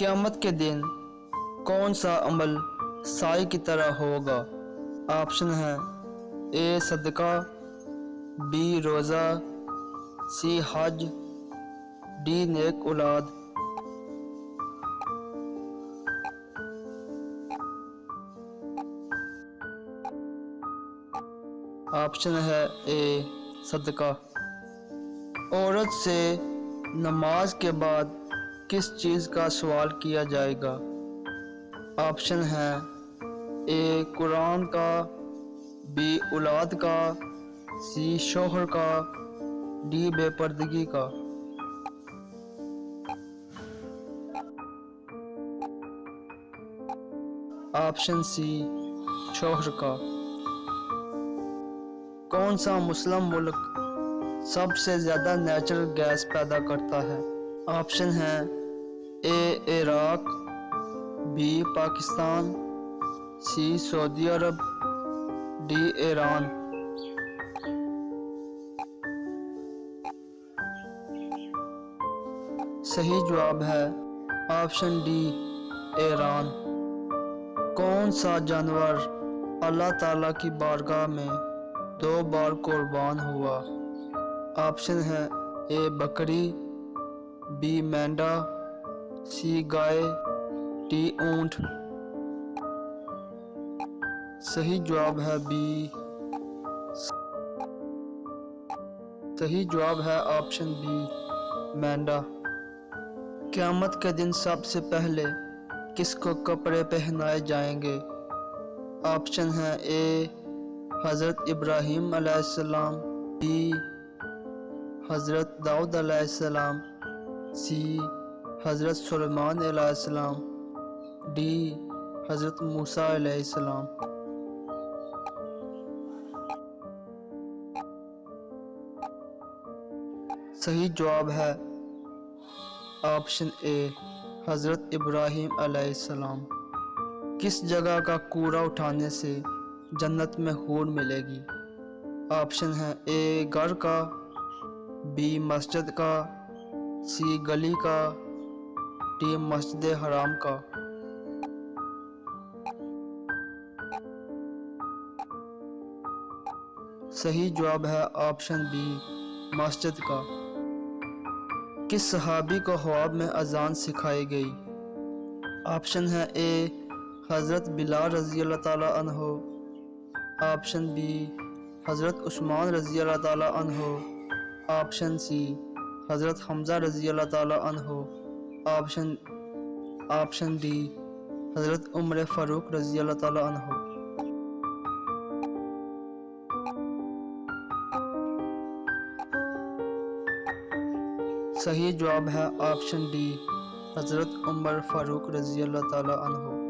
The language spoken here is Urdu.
قیامت کے دن کون سا عمل سائے کی طرح ہوگا؟ آپشن ہے اے صدقہ، بی روزہ، سی حج، ڈی نیک اولاد۔ آپشن ہے اے صدقہ۔ عورت سے نماز کے بعد کس چیز کا سوال کیا جائے گا؟ آپشن ہے اے قرآن کا، بی اولاد کا، سی شوہر کا، ڈی بے پردگی کا۔ آپشن سی شوہر کا۔ کون سا مسلم ملک سب سے زیادہ نیچرل گیس پیدا کرتا ہے؟ آپشن ہے A Iraq, B Pakistan, C Saudi Arab, D Iran. صحیح جواب ہے آپشن ڈی ایران۔ کون سا جانور اللہ تعالیٰ کی بارگاہ میں 2 بار قربان ہوا؟ آپشن ہے اے بکری، بی مینڈا، سی گائے، ڈی اونٹ۔ صحیح جواب ہے بی۔ صحیح جواب ہے آپشن بی مینڈا۔ قیامت کے دن سب سے پہلے کس کو کپڑے پہنائے جائیں گے؟ آپشن ہے اے حضرت ابراہیم علیہ السلام، بی حضرت داؤد علیہ السلام، سی حضرت سلیمان علیہ السلام، ڈی حضرت موسیٰ علیہ السلام۔ صحیح جواب ہے آپشن اے حضرت ابراہیم علیہ السلام۔ کس جگہ کا کوڑا اٹھانے سے جنت میں حور ملے گی؟ آپشن ہے اے گھر کا، بی مسجد کا، سی گلی کا، ڈی مسجد حرام کا۔ صحیح جواب ہے آپشن بی مسجد کا۔ کس صحابی کو خواب میں اذان سکھائی گئی؟ آپشن ہے اے حضرت بلال رضی اللہ تعالیٰ عنہ، آپشن بی حضرت عثمان رضی اللہ تعالیٰ عنہ، آپشن سی حضرت حمزہ رضی اللہ تعالیٰ عنہ، آپشن ڈی حضرت عمر فاروق رضی اللہ تعالیٰ عنہ۔ صحیح جواب ہے آپشن ڈی حضرت عمر فاروق رضی اللہ تعالیٰ عنہ۔